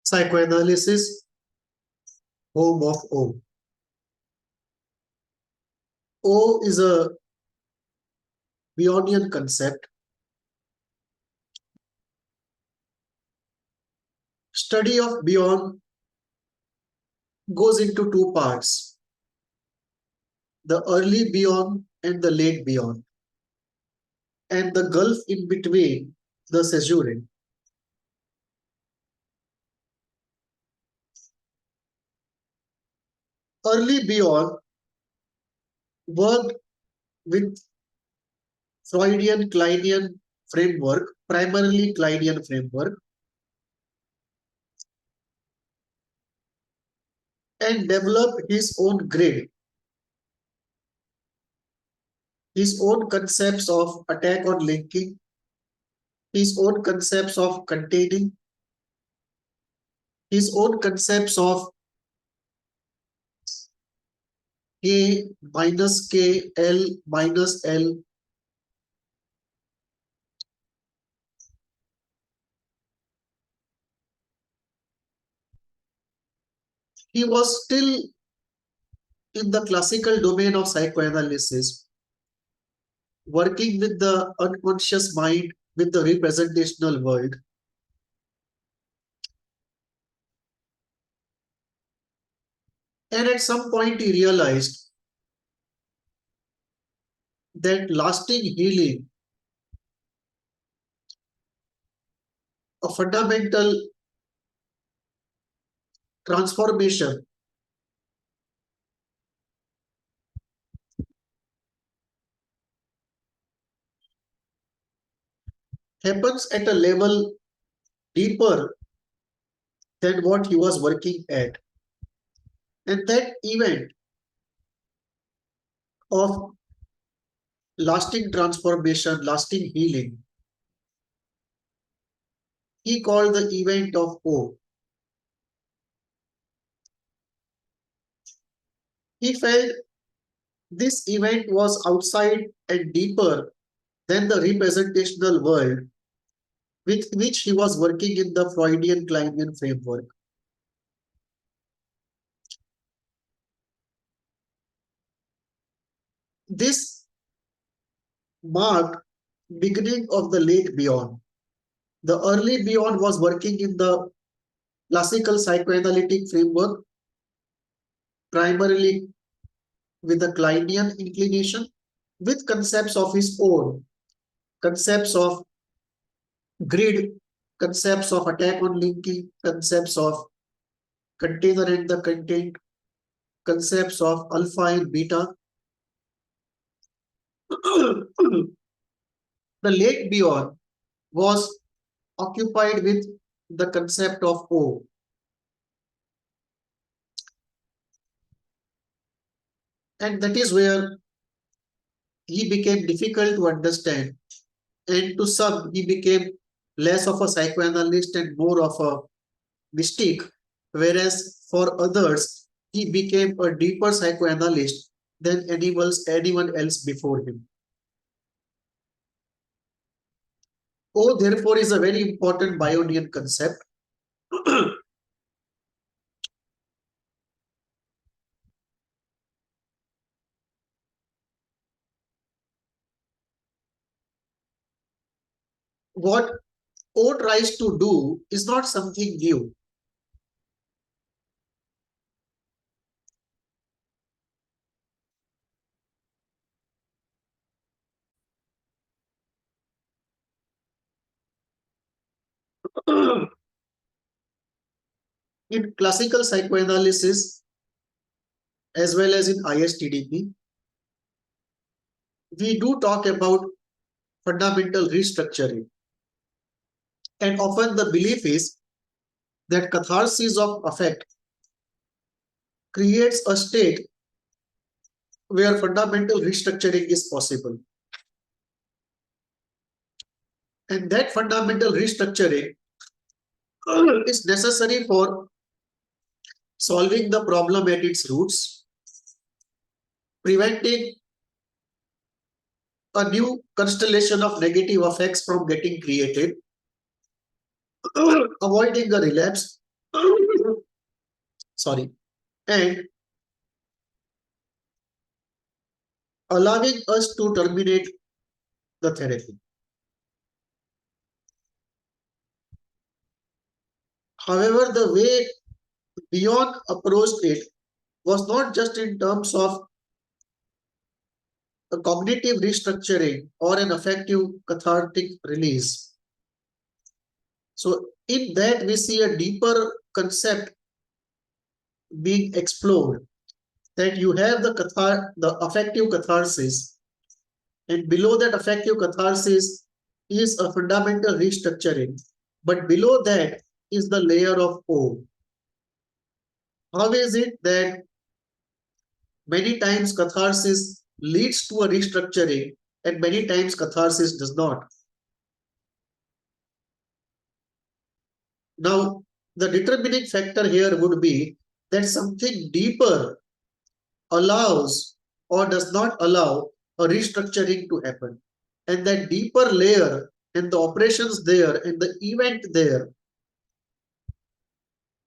Psychoanalysis, home of O. O is a Bionian concept. Study of Bion goes into two parts, the early Bion and the late Bion, and the gulf in between, the caesuring. Early Bion worked with Freudian Kleinian framework, primarily Kleinian framework, and developed his own grid, his own concepts of attack on linking, his own concepts of containing, his own concepts of K minus K, L minus L. He was still in the classical domain of psychoanalysis, working with the unconscious mind, with the representational world. And at some point he realized that lasting healing, a fundamental transformation, happens at a level deeper than what he was working at. And that event of lasting transformation, lasting healing, he called the event of O. He felt this event was outside and deeper than the representational world with which he was working in the Freudian Kleinian framework. This marked beginning of the late Beyond. The early Beyond was working in the classical psychoanalytic framework, primarily with the Kleinian inclination, with concepts of his own, concepts of grid, concepts of attack on linking, concepts of container and the content, concepts of alpha and beta. The late Beyond was occupied with the concept of O. And that is where he became difficult to understand. And to some, he became less of a psychoanalyst and more of a mystic. Whereas for others, he became a deeper psychoanalyst than anyone else before him. O, therefore, is a very important Bionian concept. What O tries to do is not something new. In classical psychoanalysis, as well as in ISTDP, we do talk about fundamental restructuring. And often the belief is that catharsis of affect creates a state where fundamental restructuring is possible. And that fundamental restructuring is necessary for solving the problem at its roots, preventing a new constellation of negative effects from getting created, avoiding a relapse, Sorry, and allowing us to terminate the therapy. However, the way Beyond approached it was not just in terms of a cognitive restructuring or an affective cathartic release. So, in that, we see a deeper concept being explored, that you have the affective catharsis, and below that affective catharsis is a fundamental restructuring, but below that is the layer of O. How is it that many times catharsis leads to a restructuring and many times catharsis does not? Now, the determining factor here would be that something deeper allows or does not allow a restructuring to happen. And that deeper layer and the operations there and the event there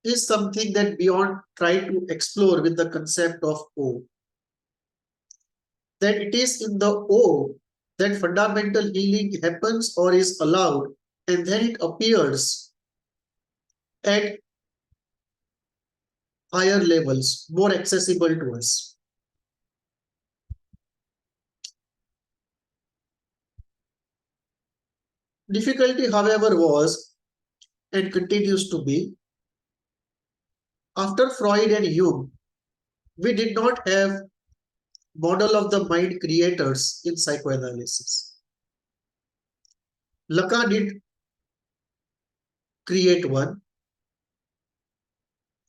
is something that Beyond tried to explore with the concept of O. That it is in the O that fundamental healing happens or is allowed, and then it appears at higher levels, more accessible to us. Difficulty, however, was and continues to be, after Freud and Jung, we did not have model of the mind creators in psychoanalysis. Lacan did create one,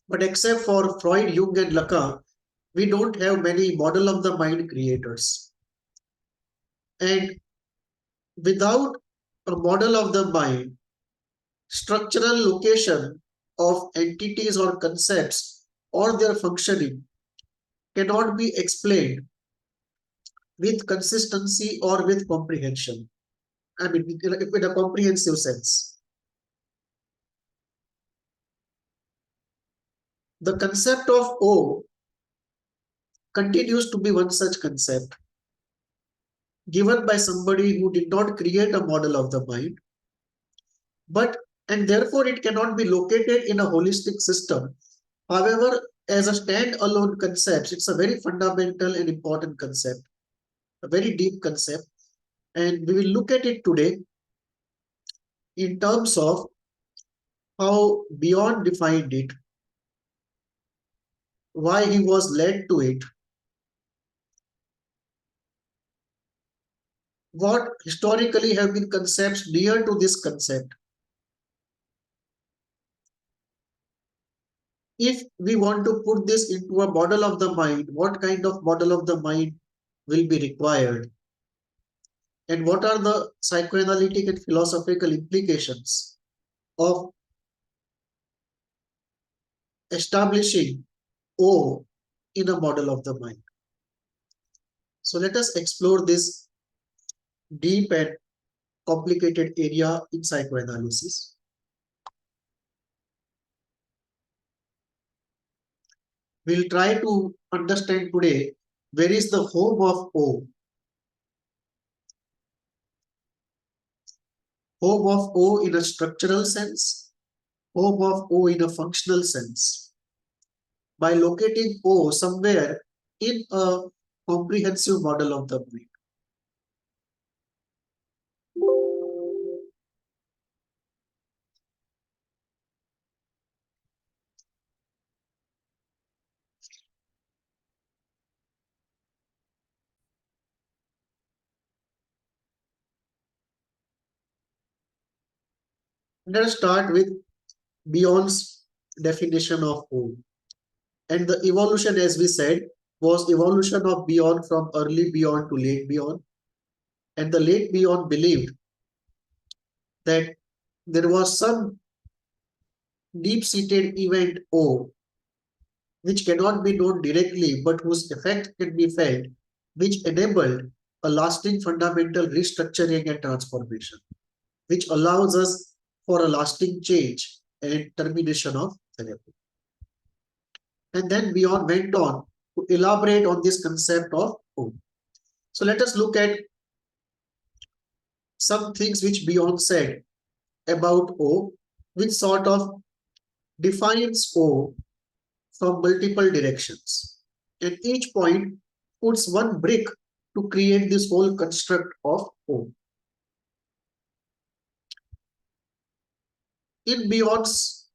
but except for Freud, Jung, and Lacan, we don't have many model of the mind creators. And without a model of the mind, structural location of entities or concepts or their functioning cannot be explained with consistency or with comprehension. I mean, with a comprehensive sense. The concept of O continues to be one such concept given by somebody who did not create a model of the mind, and therefore it cannot be located in a holistic system. However, as a stand-alone concept, it's a very fundamental and important concept, a very deep concept, and we will look at it today in terms of how Beyond defined it, why he was led to it, what historically have been concepts near to this concept. If we want to put this into a model of the mind, what kind of model of the mind will be required? And what are the psychoanalytic and philosophical implications of establishing O in a model of the mind? So let us explore this deep and complicated area in psychoanalysis. We'll try to understand today where is the home of O. Home of O in a structural sense, home of O in a functional sense. By locating O somewhere in a comprehensive model of the mind. Let us start with Beyond's definition of O. And the evolution, as we said, was evolution of Beyond from early Beyond to late Beyond. And the late Beyond believed that there was some deep-seated event O, which cannot be known directly, but whose effect can be felt, which enabled a lasting fundamental restructuring and transformation, which allows us for a lasting change and termination of therapy. And then Beyond went on to elaborate on this concept of O. So let us look at some things which Beyond said about O, which sort of defines O from multiple directions. And each point puts one brick to create this whole construct of O. In Beyond's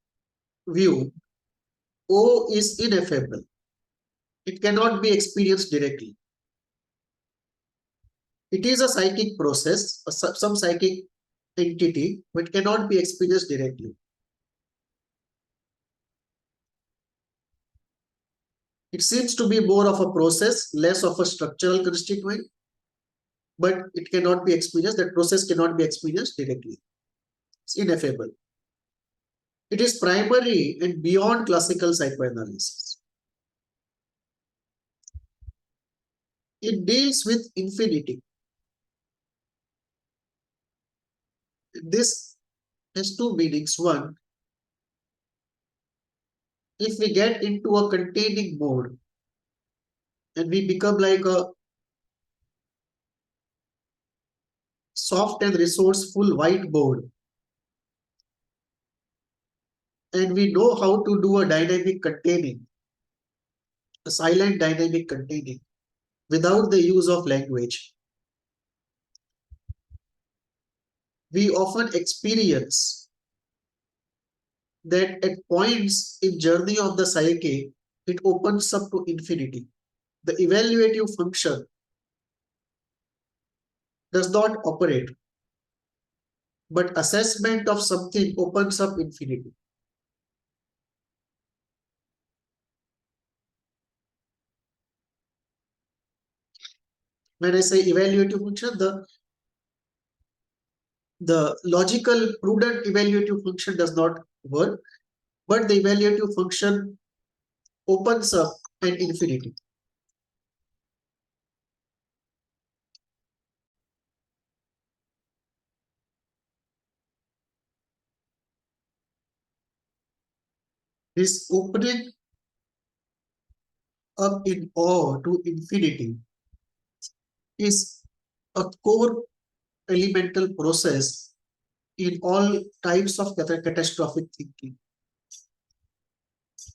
view, O is ineffable. It cannot be experienced directly. It is a psychic process, some psychic entity, but cannot be experienced directly. It seems to be more of a process, less of a structural constituent, but it cannot be experienced. That process cannot be experienced directly. It's ineffable. It is primary and beyond classical psychoanalysis. It deals with infinity. This has two meanings. One, if we get into a containing mode and we become like a soft and resourceful whiteboard, and we know how to do a dynamic containing, a silent dynamic containing, without the use of language, we often experience that at points in journey of the psyche, it opens up to infinity. The evaluative function does not operate, but assessment of something opens up infinity. When I say evaluative function, the logical, prudent evaluative function does not work, but the evaluative function opens up an infinity. This opening up in awe to infinity is a core elemental process in all types of catastrophic thinking.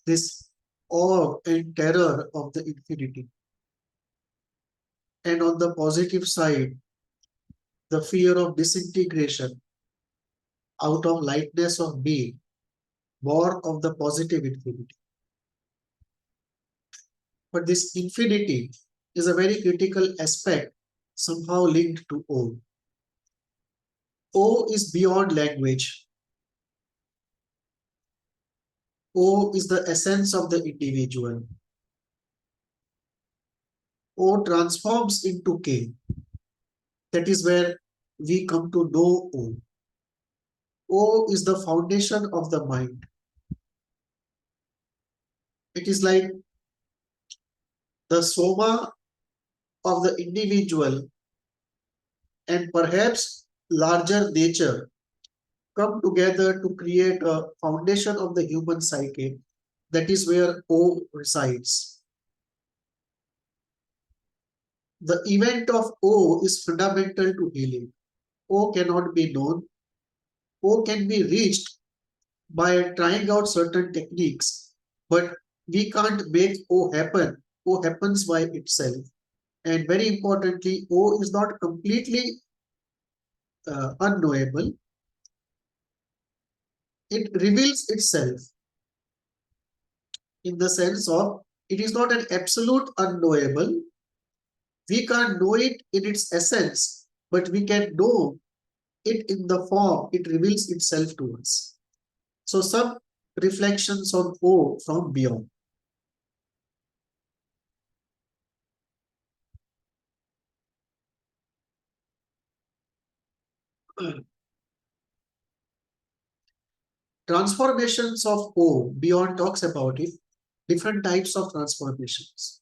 This awe and terror of the infinity. And on the positive side, the fear of disintegration out of lightness of being, born of the positive infinity. But this infinity is a very critical aspect, somehow linked to O. O is beyond language. O is the essence of the individual. O transforms into K. That is where we come to know O. O is the foundation of the mind. It is like the soma of the individual and perhaps larger nature come together to create a foundation of the human psyche. That is where O resides. The event of O is fundamental to healing. O cannot be known. O can be reached by trying out certain techniques, but we can't make O happen. O happens by itself. And very importantly, O is not completely unknowable. It reveals itself in the sense of it is not an absolute unknowable. We can't know it in its essence, but we can know it in the form it reveals itself to us. So some reflections on O from Beyond. Transformations of O, Beyond talks about it, different types of transformations.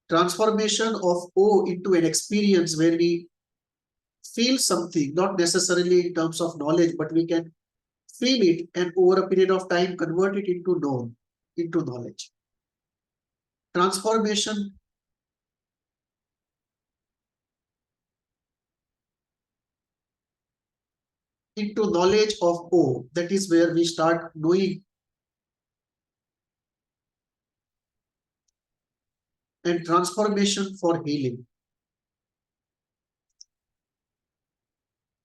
Transformation of O into an experience where we feel something, not necessarily in terms of knowledge, but we can feel it, and over a period of time convert it into knowledge. Transformation into knowledge of O, that is where we start knowing, and transformation for healing.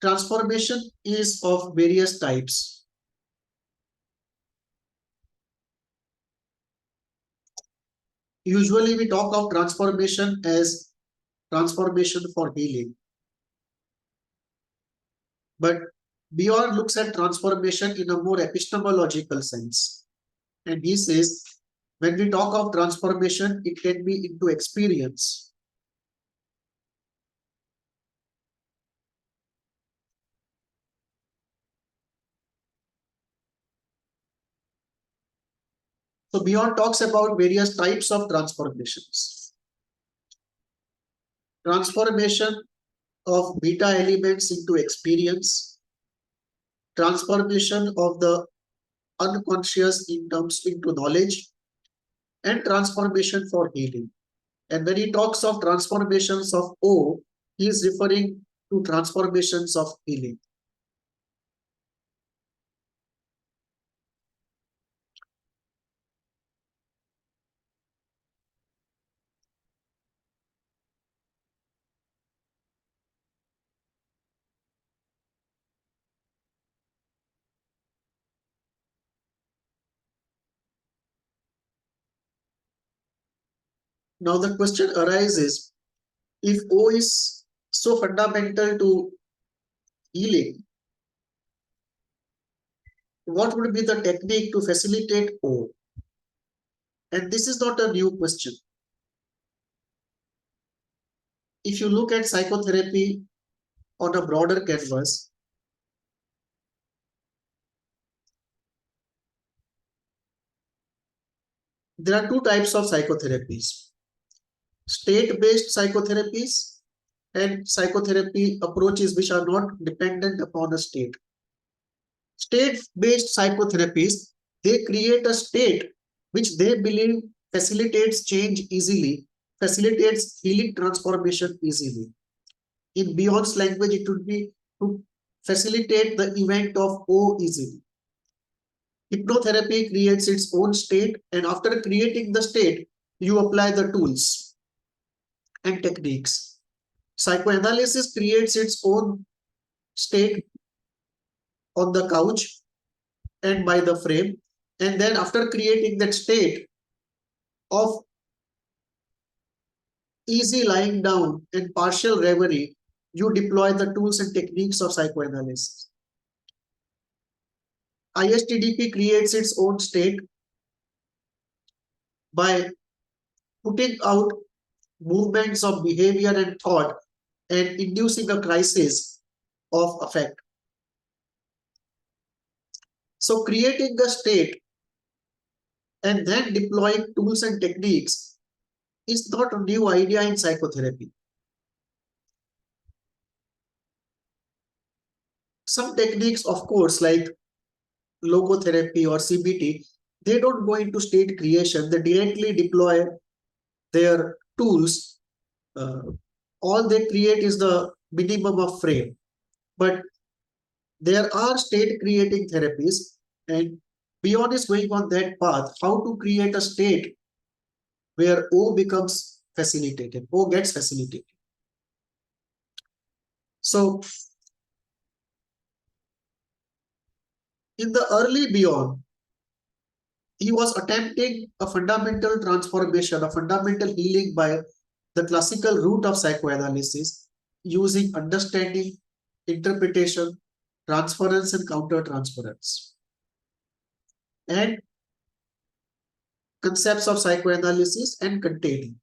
Transformation is of various types. Usually we talk of transformation as transformation for healing. But Bjorn looks at transformation in a more epistemological sense. And he says, when we talk of transformation, it can be into experience. So Bjorn talks about various types of transformations. Transformation of beta elements into experience. Transformation of the unconscious in terms into knowledge, and transformation for healing. And when he talks of transformations of O, he is referring to transformations of healing. Now the question arises, if O is so fundamental to healing, what would be the technique to facilitate O? And this is not a new question. If you look at psychotherapy on a broader canvas, there are two types of psychotherapies: state-based psychotherapies and psychotherapy approaches which are not dependent upon a state. State-based psychotherapies, they create a state which they believe facilitates change easily, facilitates healing transformation easily. In Beyond's language, it would be to facilitate the event of O easily. Hypnotherapy creates its own state, and after creating the state, you apply the tools and techniques. Psychoanalysis creates its own state on the couch and by the frame, and then after creating that state of easy lying down and partial reverie, you deploy the tools and techniques of psychoanalysis. ISTDP creates its own state by putting out movements of behavior and thought and inducing a crisis of affect. So creating a state and then deploying tools and techniques is not a new idea in psychotherapy. Some techniques, of course, like logotherapy or CBT, they don't go into state creation. They directly deploy their tools. All they create is the minimum of frame. But there are state creating therapies, and Beyond is going on that path, how to create a state where O becomes facilitated, O gets facilitated. So in the early Beyond, he was attempting a fundamental transformation, a fundamental healing by the classical route of psychoanalysis using understanding, interpretation, transference, and counter-transference, and concepts of psychoanalysis and containing.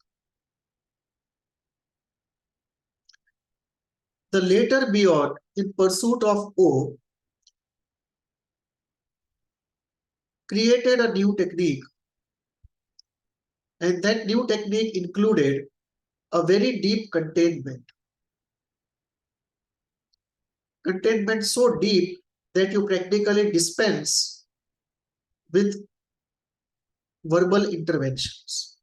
The later Beyond, in pursuit of O, created a new technique, and that new technique included a very deep containment. Containment so deep that you practically dispense with verbal interventions.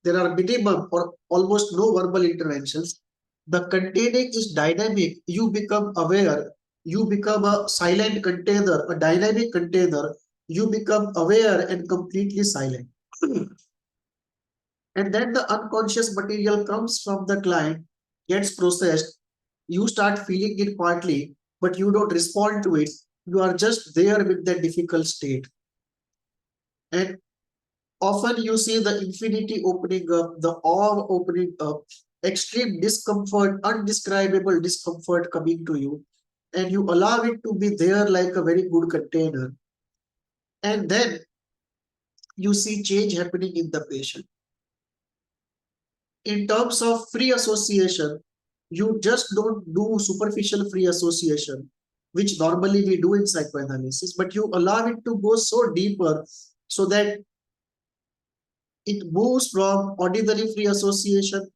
There are minimum or almost no verbal interventions. The containing is dynamic. You become aware. You become a silent container, a dynamic container. You become aware and completely silent. And then the unconscious material comes from the client, gets processed. You start feeling it partly, but you don't respond to it. You are just there with that difficult state. And often you see the infinity opening up, the awe opening up, extreme discomfort, undescribable discomfort coming to you, and you allow it to be there like a very good container. And then you see change happening in the patient. In terms of free association, you just don't do superficial free association, which normally we do in psychoanalysis, but you allow it to go so deeper so that it moves from ordinary free association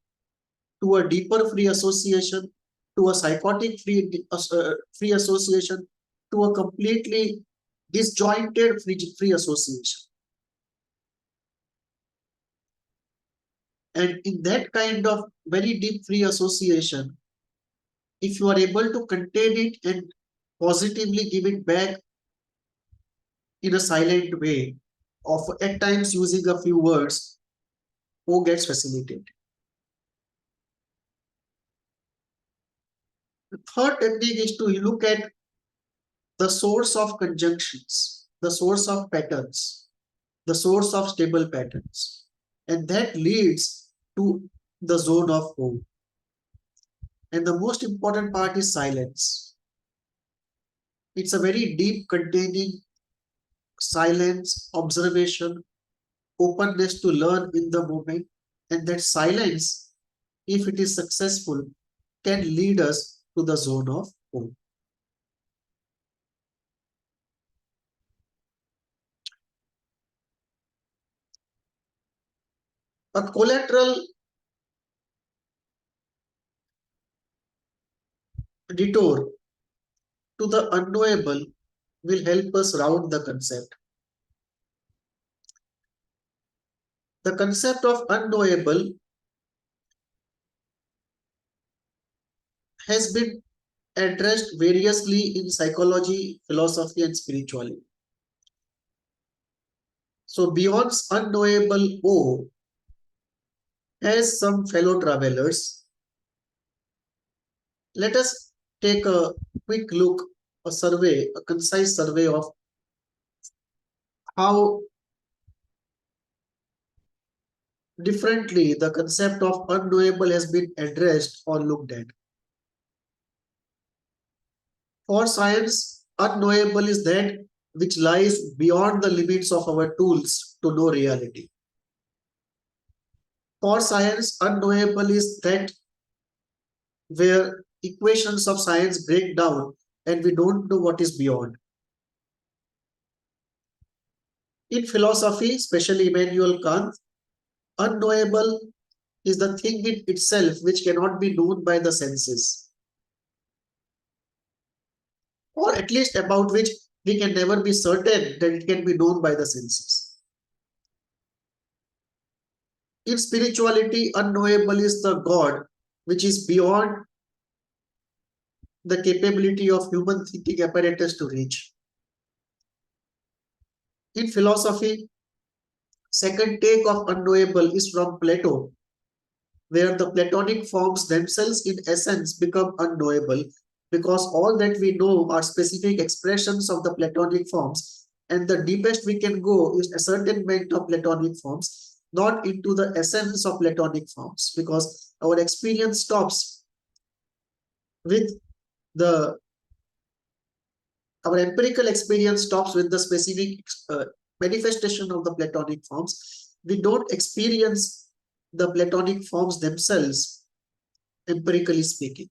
to a deeper free association, to a psychotic free association, to a completely disjointed free association. And in that kind of very deep free association, if you are able to contain it and positively give it back in a silent way, of at times using a few words, who gets facilitated. The third technique is to look at the source of conjunctions, the source of patterns, the source of stable patterns. And that leads to the zone of O. And the most important part is silence. It's a very deep containing silence, observation, openness to learn in the moment. And that silence, if it is successful, can lead us to the zone of O. A collateral detour to the unknowable will help us round the concept. The concept of unknowable has been addressed variously in psychology, philosophy, and spirituality. So beyond unknowable O, as some fellow travelers, let us take a quick look, a survey, a concise survey of how differently the concept of unknowable has been addressed or looked at. For science, unknowable is that which lies beyond the limits of our tools to know reality. For science, unknowable is that where equations of science break down and we don't know what is beyond. In philosophy, especially Immanuel Kant, unknowable is the thing in itself which cannot be known by the senses, or at least about which we can never be certain that it can be known by the senses. In spirituality, unknowable is the God which is beyond the capability of human thinking apparatus to reach. In philosophy, second take of unknowable is from Plato, where the Platonic forms themselves in essence become unknowable because all that we know are specific expressions of the Platonic forms, and the deepest we can go is ascertainment of Platonic forms, not into the essence of Platonic forms, because our experience stops with our empirical experience stops with the specific manifestation of the Platonic forms. We don't experience the Platonic forms themselves, empirically speaking.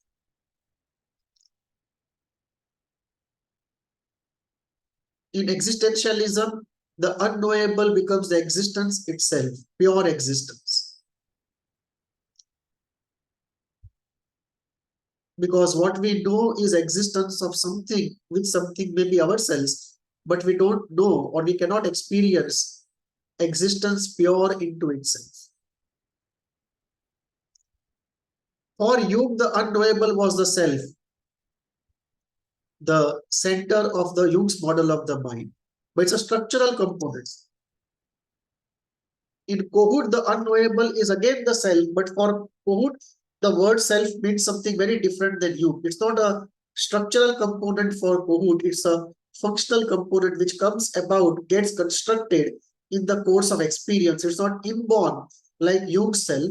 In existentialism, the unknowable becomes the existence itself, pure existence. because what we know is existence of something, with something maybe ourselves, but we don't know or we cannot experience existence pure into itself. For Jung, the unknowable was the self, the center of the Jung's model of the mind, but it's a structural component. In Kohut, the unknowable is again the self, but for Kohut, the word self means something very different than you. It's not a structural component for Kohut, it's a functional component which comes about, gets constructed in the course of experience. It's not inborn like Jung's self.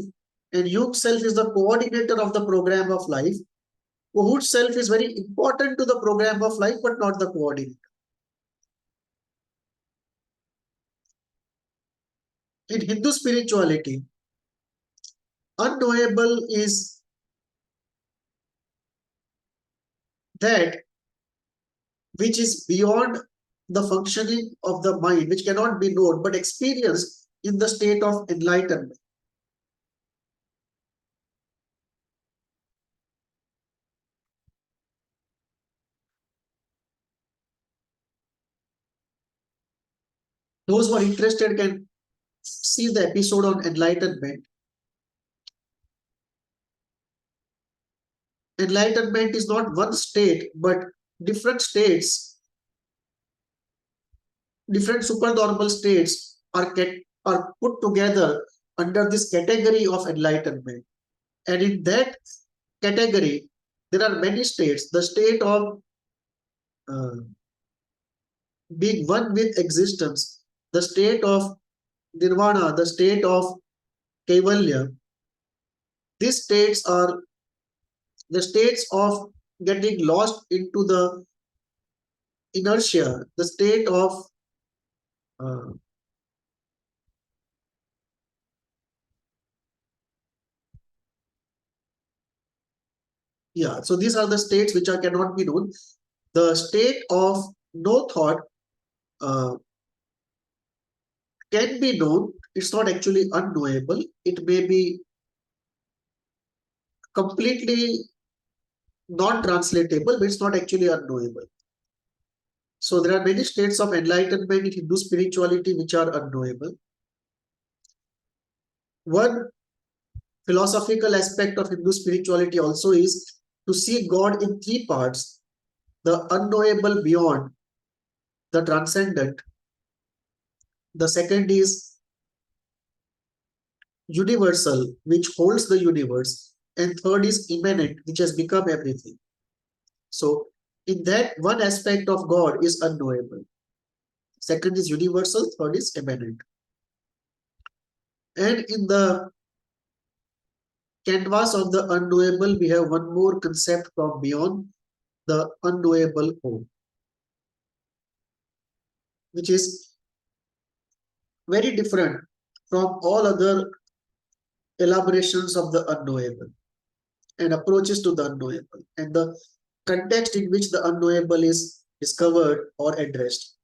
And Jung's self is the coordinator of the program of life. Kohut's self is very important to the program of life, but not the coordinator. In Hindu spirituality, unknowable is that which is beyond the functioning of the mind, which cannot be known but experienced in the state of enlightenment. Those who are interested can see the episode on enlightenment. Enlightenment is not one state, but different states, different supernormal states are put together under this category of enlightenment. And in that category, there are many states. The state of uh, being one with existence, the state of nirvana, the state of kaivalya, these states are the states of getting lost into the inertia, the state of uh, yeah. So these are the states which are cannot be known. The state of no thought uh, can be known. It's not actually unknowable. It may be completely non-translatable, but it's not actually unknowable. So there are many states of enlightenment in Hindu spirituality which are unknowable. One philosophical aspect of Hindu spirituality also is to see God in three parts: the unknowable beyond, the transcendent. The second is universal, which holds the universe. And third is immanent, which has become everything. So in that, one aspect of God is unknowable. Second is universal, third is immanent. And in the canvas of the unknowable, we have one more concept from beyond, the unknowable O, which is very different from all other elaborations of the unknowable and approaches to the unknowable and the context in which the unknowable is discovered or addressed.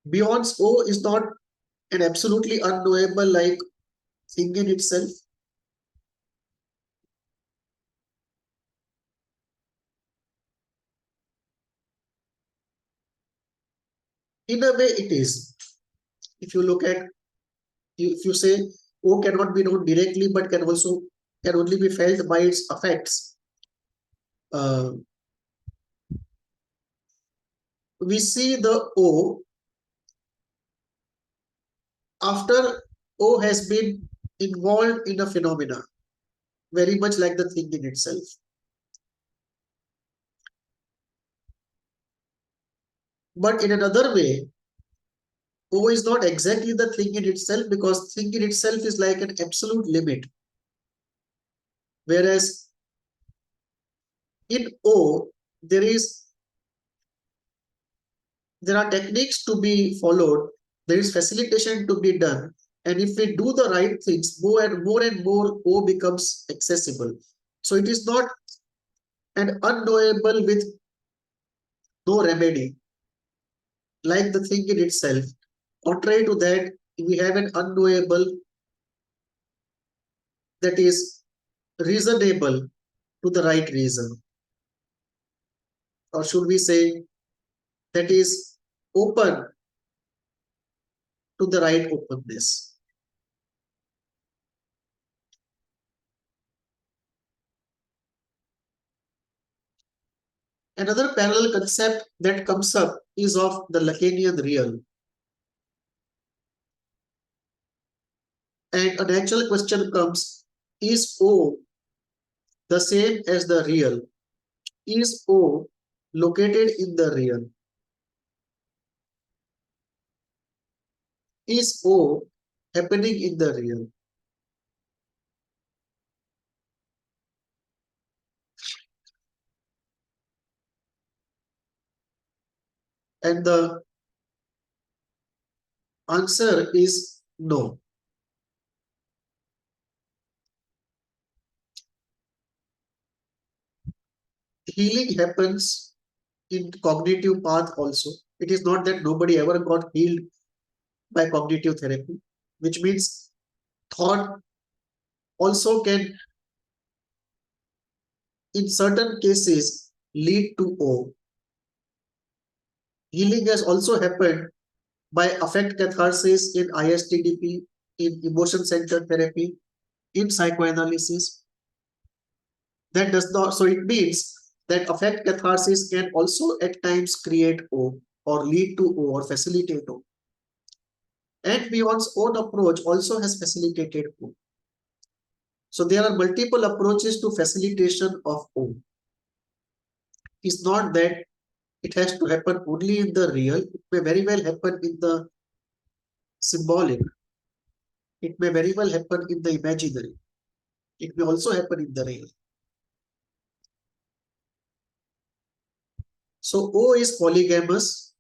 Beyond O is not an absolutely unknowable like thing in itself. In a way, it is. If you look at, if you say O cannot be known directly, but can only be felt by its effects. We see the O after O has been involved in a phenomena, very much like the thing in itself. But in another way, O is not exactly the thing in itself, because thing in itself is like an absolute limit. Whereas in O, there are techniques to be followed, there is facilitation to be done, and if we do the right things, more and more O becomes accessible. So it is not an unknowable with no remedy, like the thing in itself. Contrary to that, we have an unknowable that is reasonable to the right reason, or should we say that is open to the right openness. Another parallel concept that comes up is of the Lacanian real. And a natural question comes, is O the same as the real? Is O located in the real? Is O happening in the real? And the answer is no. Healing happens in cognitive path also. It is not that nobody ever got healed by cognitive therapy, which means thought also can, in certain cases, lead to O. Healing has also happened by affect catharsis in ISTDP, in emotion-centered therapy, in psychoanalysis. That does not, so it means that affect catharsis can also at times create O or lead to O or facilitate O. And Beyond's own approach also has facilitated O. So there are multiple approaches to facilitation of O. It's not that it has to happen only in the real, it may very well happen in the symbolic. It may very well happen in the imaginary. It may also happen in the real. So O is polygamous.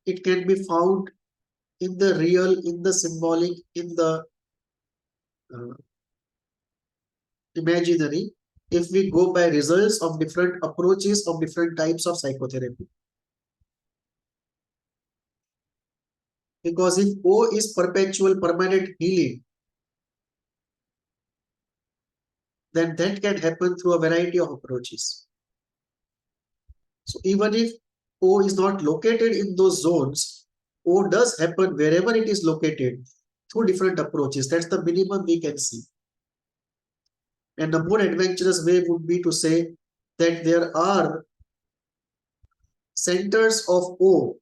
It can be found in the real, in the symbolic, in the uh, imaginary, if we go by results of different approaches of different types of psychotherapy. Because if O is perpetual permanent healing, then that can happen through a variety of approaches. So even if O is not located in those zones, O does happen wherever it is located through different approaches. That's the minimum we can see. And the more adventurous way would be to say that there are centers of O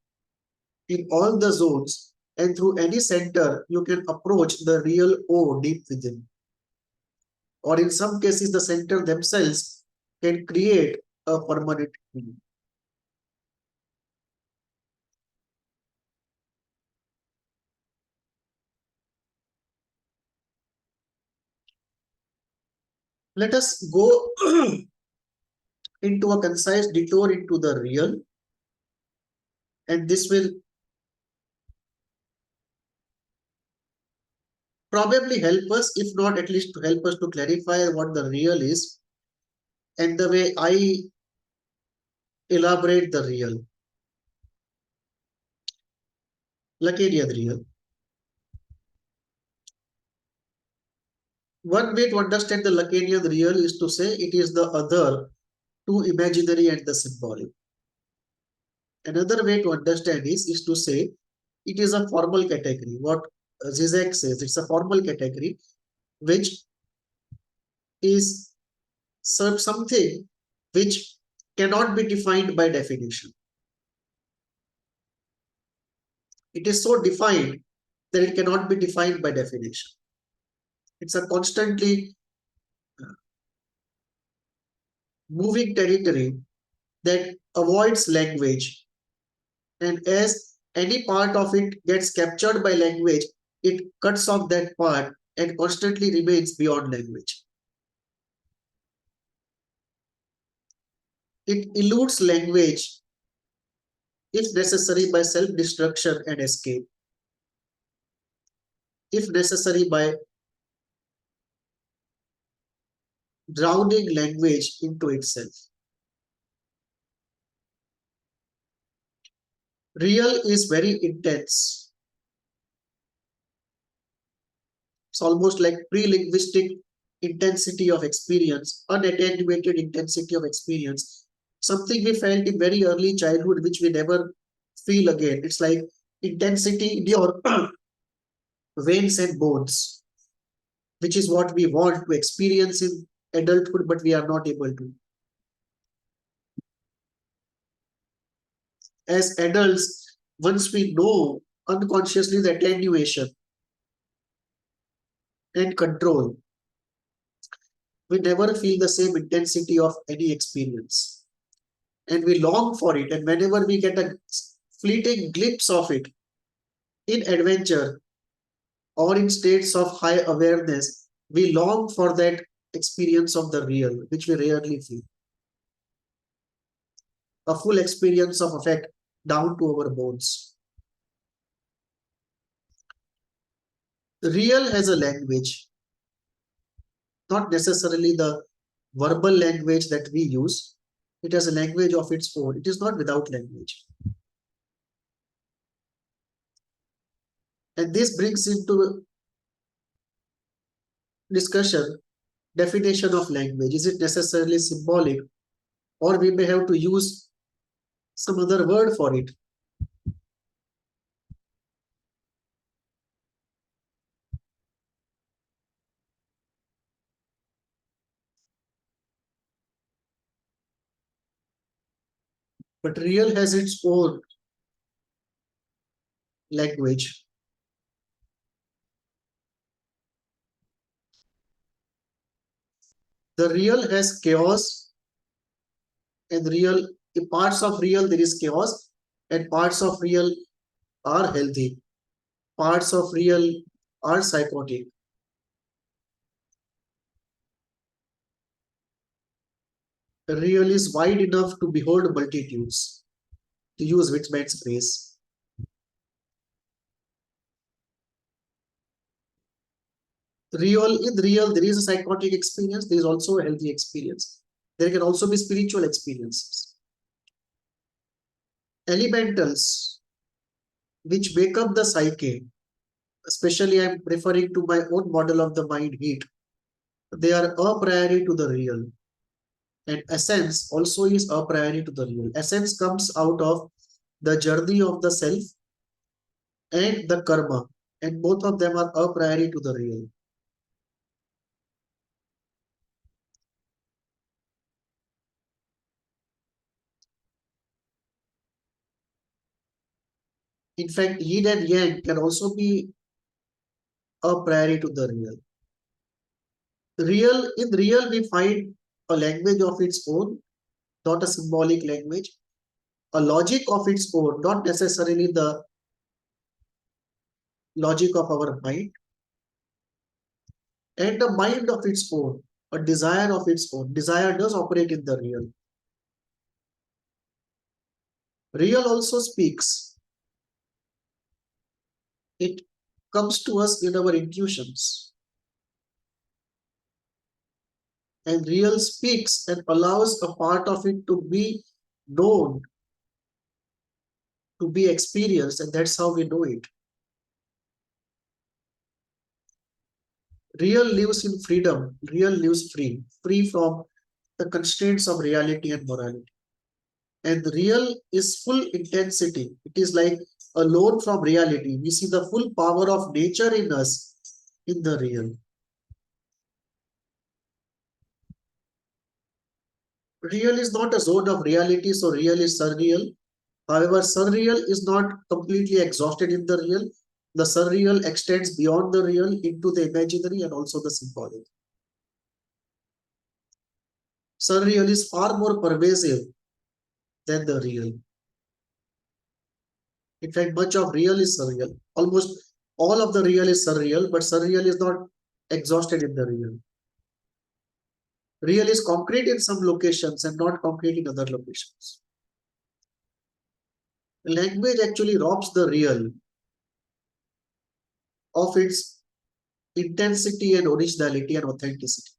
in all the zones, and through any center you can approach the real O deep within. Or in some cases, the center themselves can create a permanent healing. Let us go into a concise detour into the real, and this will probably help us, if not at least to help us to clarify what the real is and the way I elaborate the real. Lacanian real. One way to understand the Lacanian real is to say it is the other to imaginary and the symbolic. Another way to understand is to say it is a formal category. What Zizek says, it's a formal category which is something which cannot be defined by definition. It is so defined that it cannot be defined by definition. It's a constantly moving territory that avoids language. And as any part of it gets captured by language, it cuts off that part and constantly remains beyond language. It eludes language if necessary by self-destruction and escape, if necessary by drowning language into itself. Real is very intense. It's almost like pre-linguistic intensity of experience, unattenuated intensity of experience, something we felt in very early childhood, which we never feel again. It's like intensity in your veins and bones, which is what we want to experience in adulthood, but we are not able to. As adults, once we know unconsciously the attenuation and control, we never feel the same intensity of any experience. And we long for it. And whenever we get a fleeting glimpse of it in adventure or in states of high awareness, we long for that experience of the real, which we rarely feel. A full experience of effect down to our bones. Real has a language, not necessarily the verbal language that we use. It has a language of its own. It is not without language. And this brings into discussion definition of language. Is it necessarily symbolic, or we may have to use some other word for it? But real has its own language. The real has chaos, and real in parts of real there is chaos, and parts of real are healthy. Parts of real are psychotic. The real is wide enough to behold multitudes, to use Whitman's phrase. In real, there is a psychotic experience, there is also a healthy experience. There can also be spiritual experiences. Elementals, which make up the psyche, especially I'm referring to my own model of the mind heat, they are a priori to the real. And essence also is a priori to the real. Essence comes out of the journey of the self and the karma, and both of them are a priori to the real. In fact, yin and yang can also be a priori to the real. In real, we find a language of its own, not a symbolic language, a logic of its own, not necessarily the logic of our mind, and a mind of its own, a desire of its own. Desire does operate in the real. Real also speaks. It comes to us in our intuitions. And real speaks and allows a part of it to be known, to be experienced, and that's how we know it. Real lives in freedom. Real lives free from the constraints of reality and morality. And real is full intensity. It is like alone from reality. We see the full power of nature in us in the real. Real is not a zone of reality, so real is surreal. However, surreal is not completely exhausted in the real. The surreal extends beyond the real into the imaginary and also the symbolic. Surreal is far more pervasive than the real. In fact, much of real is surreal. Almost all of the real is surreal, but surreal is not exhausted in the real. Real is concrete in some locations and not concrete in other locations. Language actually robs the real of its intensity and originality and authenticity.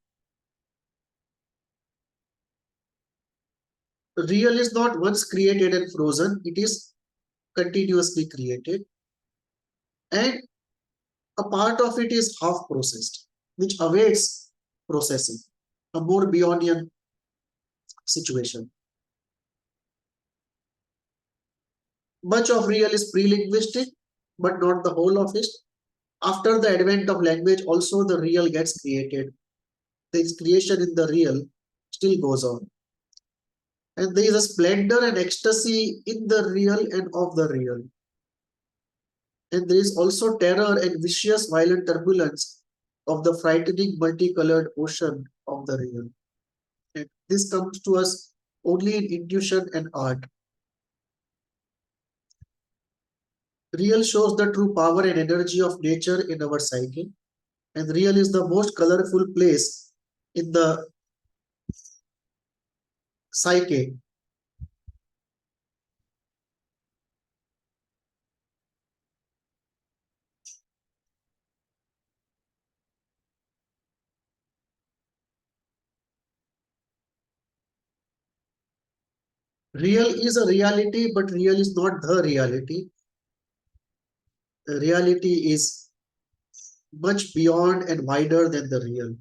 Real is not once created and frozen, it is continuously created. And a part of it is half processed, which awaits processing, a more Bayesian situation. Much of real is pre-linguistic, but not the whole of it. After the advent of language, also the real gets created. The creation in the real still goes on. And there is a splendor and ecstasy in the real and of the real. And there is also terror and vicious violent turbulence of the frightening multicolored ocean of the real. And this comes to us only in intuition and art. Real shows the true power and energy of nature in our psyche. And real is the most colorful place in the psyche. Real is a reality, but real is not the reality. The reality is much beyond and wider than the real.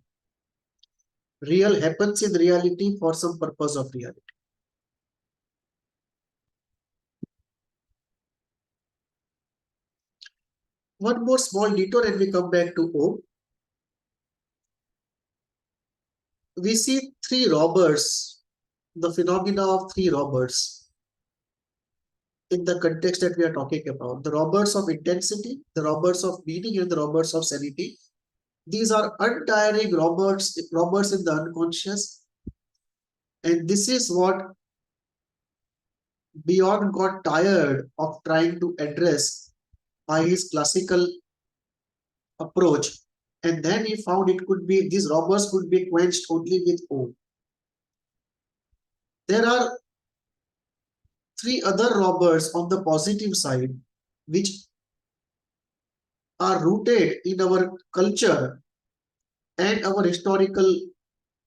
Real happens in reality for some purpose of reality. One more small detour and we come back to O. We see three robbers, the phenomena of three robbers in the context that we are talking about. The robbers of intensity, the robbers of meaning, and the robbers of sanity. These are untiring robbers in the unconscious. And this is what Bjorn got tired of trying to address by his classical approach. And then he found it could be, these robbers could be quenched only with O. There are three other robbers on the positive side, which are rooted in our culture and our historical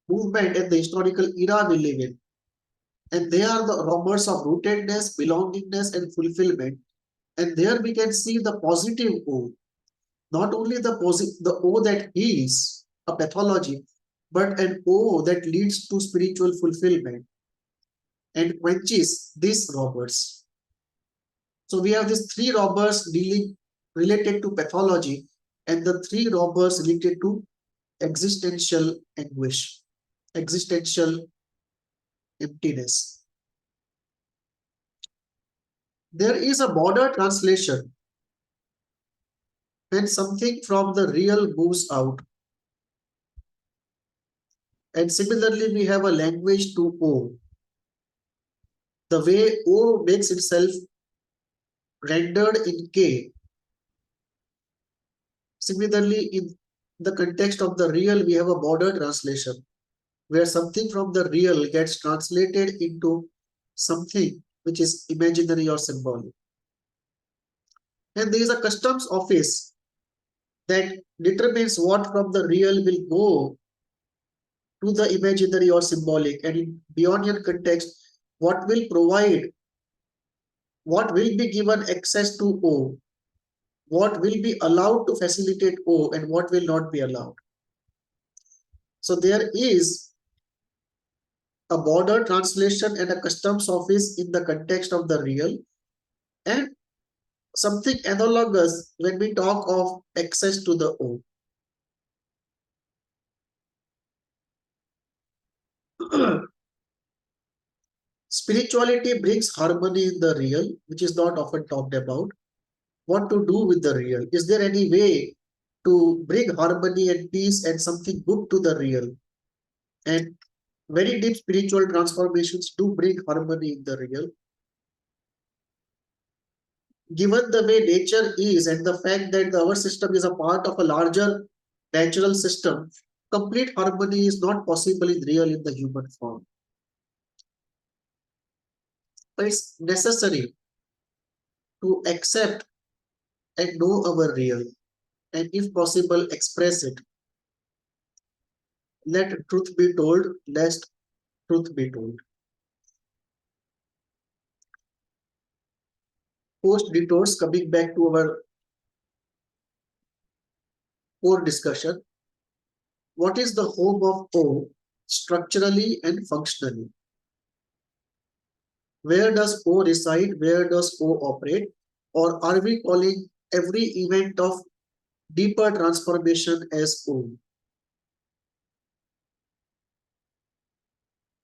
movement and the historical era we live in. And they are the robbers of rootedness, belongingness, and fulfillment. And there we can see the positive O, not only the O that heals a pathology, but an O that leads to spiritual fulfillment and quenches these robbers. So we have these three robbers related to pathology and the three robbers related to existential anguish, existential emptiness. There is a border translation when something from the real moves out. And similarly, we have a language to O. The way O makes itself rendered in K. Similarly, in the context of the real, we have a border translation where something from the real gets translated into something which is imaginary or symbolic. And there is a customs office that determines what from the real will go to the imaginary or symbolic, and in Bayesian context, what will provide, what will be given access to O, what will be allowed to facilitate O, and what will not be allowed. So there is a border translation and a customs office in the context of the real, and something analogous when we talk of access to the O. Spirituality brings harmony in the real, which is not often talked about. What to do with the real? Is there any way to bring harmony and peace and something good to the real? And very deep spiritual transformations do bring harmony in the real. Given the way nature is and the fact that our system is a part of a larger natural system, complete harmony is not possible in real in the human form. But it's necessary to accept and know our real, and if possible, express it. Let truth be told, lest truth be told. Post detours, coming back to our core discussion. What is the home of O structurally and functionally? Where does O reside? Where does O operate? Or are we calling every event of deeper transformation as O?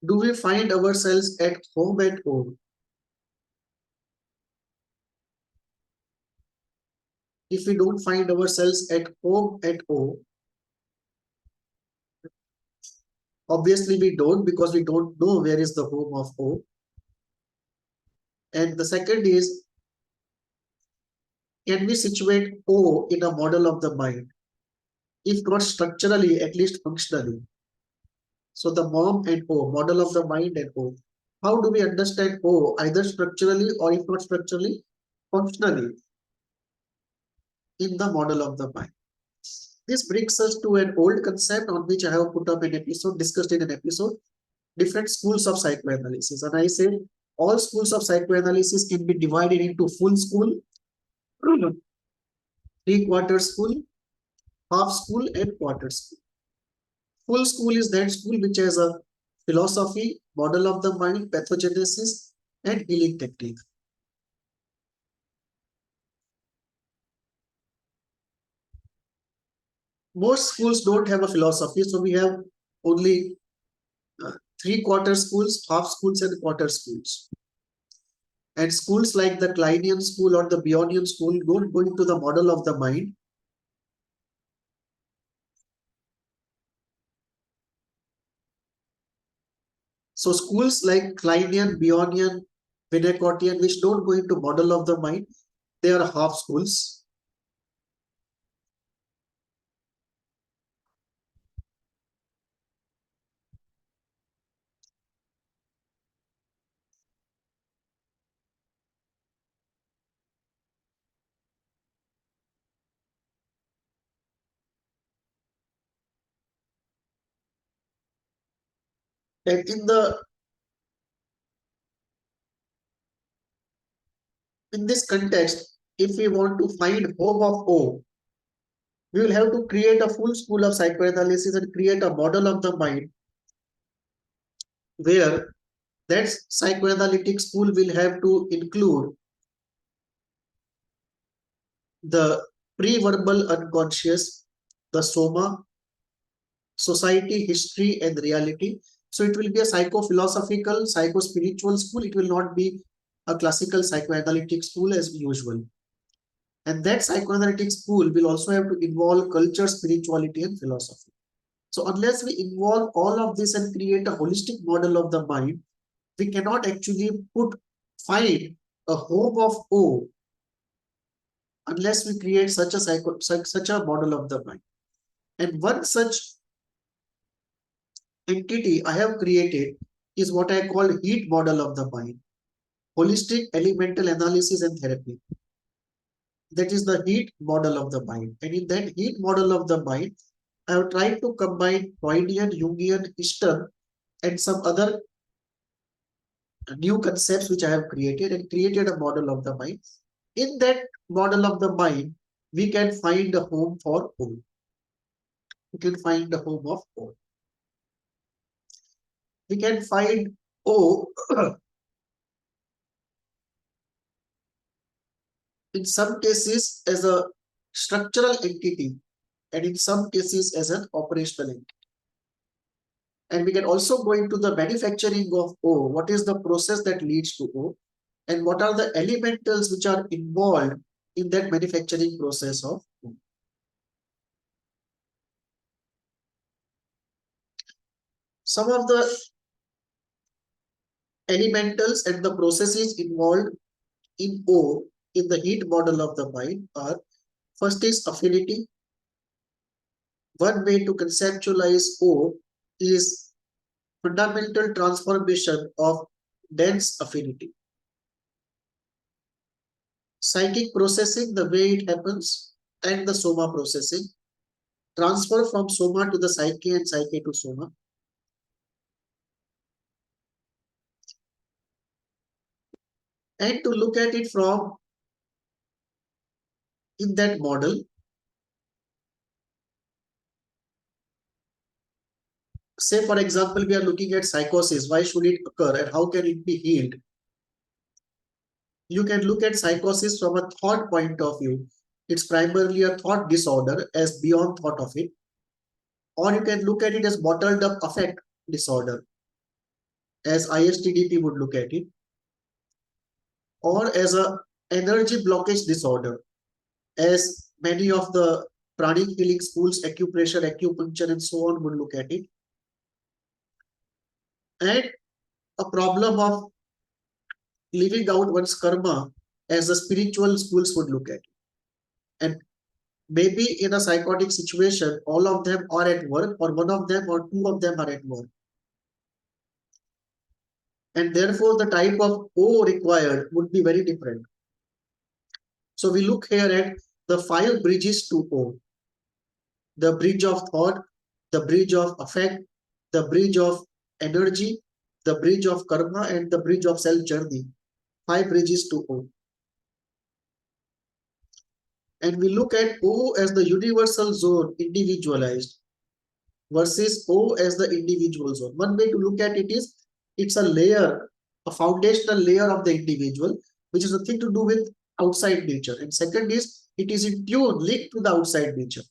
Do we find ourselves at home at O? If we don't find ourselves at home at O, obviously we don't, because we don't know where is the home of O. And the second is, can we situate O in a model of the mind? If not structurally, at least functionally. So the mom and O, model of the mind and O. How do we understand O? Either structurally, or if not structurally, functionally in the model of the mind. This brings us to an old concept on which I have put up an episode, discussed in an episode, different schools of psychoanalysis. And I said all schools of psychoanalysis can be divided into full school, three-quarter school, half school, and quarter school. Full school is that school which has a philosophy, model of the mind, pathogenesis, and healing technique. Most schools don't have a philosophy, so we have only three-quarter schools, half schools, and quarter schools. And schools like the Kleinian school or the Bionian school don't go into the model of the mind. So schools like Kleinian, Bionian, Winnicottian, which don't go into model of the mind, they are half schools. And in this context, if we want to find home of O, we will have to create a full school of psychoanalysis and create a model of the mind where that psychoanalytic school will have to include the pre-verbal unconscious, the soma, society, history, and reality. So it will be a psycho-philosophical, psycho-spiritual school. It will not be a classical psychoanalytic school as usual. And that psychoanalytic school will also have to involve culture, spirituality, and philosophy. So unless we involve all of this and create a holistic model of the mind, we cannot actually find a home of O unless we create such a model of the mind. And one such entity I have created is what I call heat model of the mind, holistic elemental analysis and therapy. That is the heat model of the mind. And in that heat model of the mind, I have tried to combine Freudian, Jungian, Eastern, and some other new concepts which I have created, and created a model of the mind. In that model of the mind, we can find a home for O. We can find the home of O. We can find O in some cases as a structural entity, and in some cases as an operational entity. And we can also go into the manufacturing of O. What is the process that leads to O? And what are the elementals which are involved in that manufacturing process of O? Some of the elementals and the processes involved in O in the heat model of the mind are: first is affinity. One way to conceptualize O is fundamental transformation of dense affinity. Psychic processing, the way it happens, and the soma processing, transfer from soma to the psyche and psyche to soma. And to look at it from in that model, say for example, we are looking at psychosis. Why should it occur and how can it be healed? You can look at psychosis from a thought point of view. It's primarily a thought disorder as beyond thought of it. Or you can look at it as bottled up affect disorder as ISTDP would look at it. Or as a energy blockage disorder as many of the pranic healing schools, acupressure, acupuncture and so on would look at it. And a problem of living out one's karma as the spiritual schools would look at it. And maybe in a psychotic situation, all of them are at work or one of them or two of them are at work. And therefore the type of O required would be very different. So we look here at the 5 bridges to O. The bridge of thought, the bridge of affect, the bridge of energy, the bridge of karma and the bridge of self journey. 5 bridges to O. And we look at O as the universal zone individualized versus O as the individual zone. One way to look at it is it's a layer, a foundational layer of the individual, which is nothing to do with outside nature. And second is it is in tune, linked to the outside nature.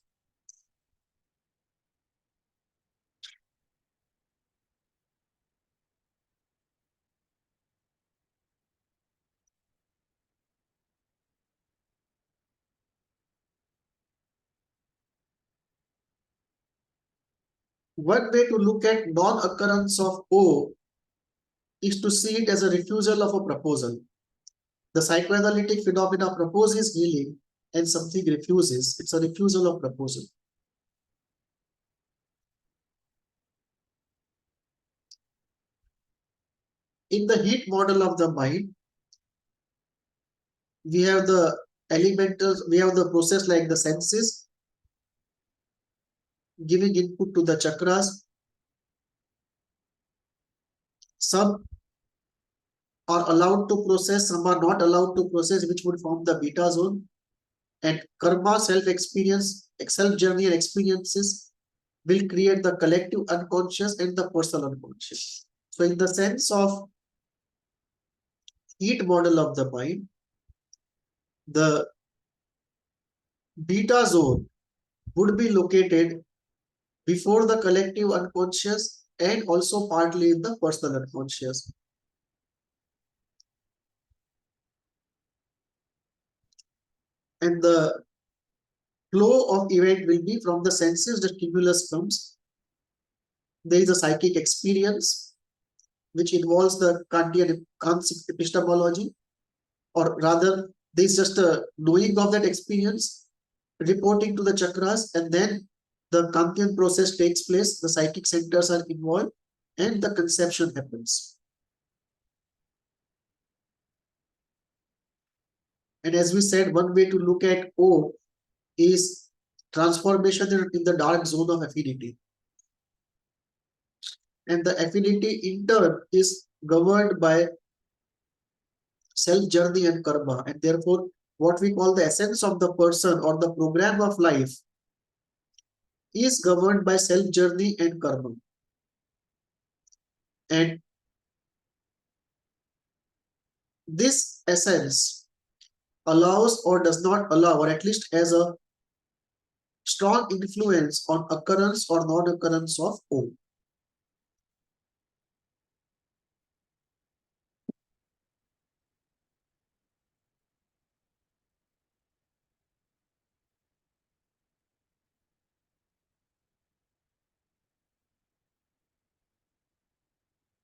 One way to look at non-occurrence of O is to see it as a refusal of a proposal. The psychoanalytic phenomena proposes healing and something refuses. It's a refusal of proposal. In the heat model of the mind, we have the elementals, we have the process like the senses giving input to the chakras. Some are allowed to process, some are not allowed to process, which would form the beta zone. And karma, self-experience, self-journey and experiences will create the collective unconscious and the personal unconscious. So in the sense of heat model of the mind, the beta zone would be located before the collective unconscious and also partly in the personal unconscious. And the flow of event will be from the senses, the stimulus comes. There is a psychic experience, which involves the Kantian concept epistemology, or rather, there is just a knowing of that experience, reporting to the chakras, and then the Kantian process takes place, the psychic centers are involved, and the conception happens. And as we said, one way to look at O is transformation in the dark zone of affinity. And the affinity in turn is governed by self journey and karma. And therefore, what we call the essence of the person or the program of life is governed by self journey and karma. And this essence allows or does not allow, or at least has a strong influence on occurrence or non-occurrence of O.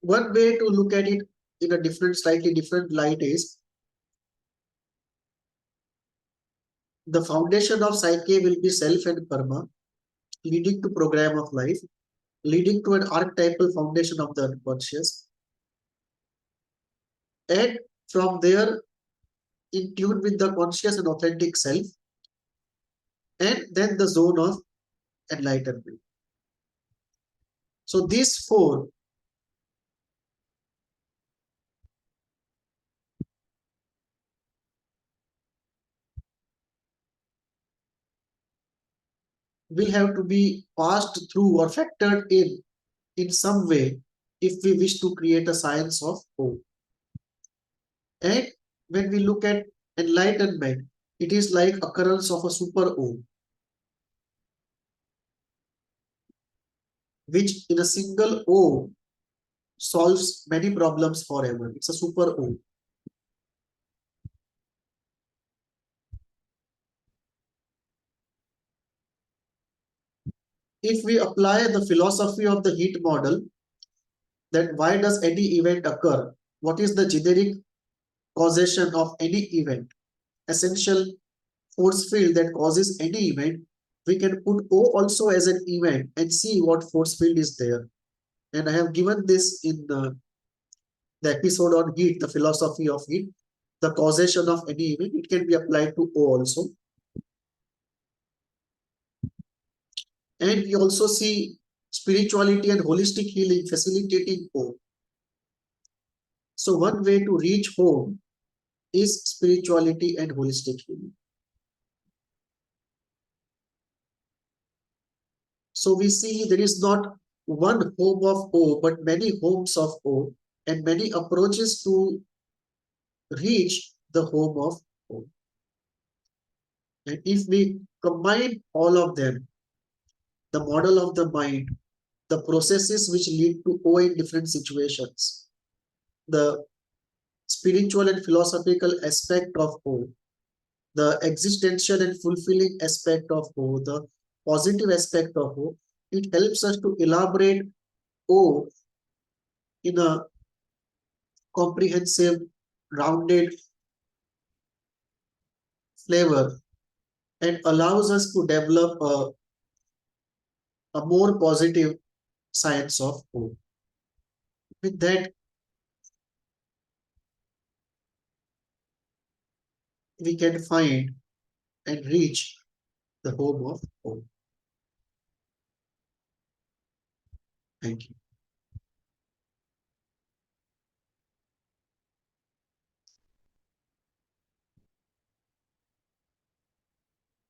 One way to look at it in a different, slightly different light is the foundation of psyche will be self and karma, leading to program of life, leading to an archetypal foundation of the unconscious. And from there, in tune with the conscious and authentic self, and then the zone of enlightenment. So these 4 will have to be passed through or factored in in some way if we wish to create a science of O. And when we look at enlightenment, it is like occurrence of a super O, which in a single O solves many problems forever. It's a super O. If we apply the philosophy of the heat model, then why does any event occur? What is the generic causation of any event? Essential force field that causes any event. We can put O also as an event and see what force field is there. And I have given this in the episode on heat, the philosophy of heat, the causation of any event. It can be applied to O also. And we also see spirituality and holistic healing facilitating O. So one way to reach home is spirituality and holistic healing. So we see there is not one home of O, but many homes of O and many approaches to reach the home of O. And if we combine all of them, the model of the mind, the processes which lead to O in different situations, the spiritual and philosophical aspect of O, the existential and fulfilling aspect of O, the positive aspect of O, it helps us to elaborate O in a comprehensive, rounded flavor and allows us to develop a more positive science of O. With that, we can find and reach the home of O. Thank you.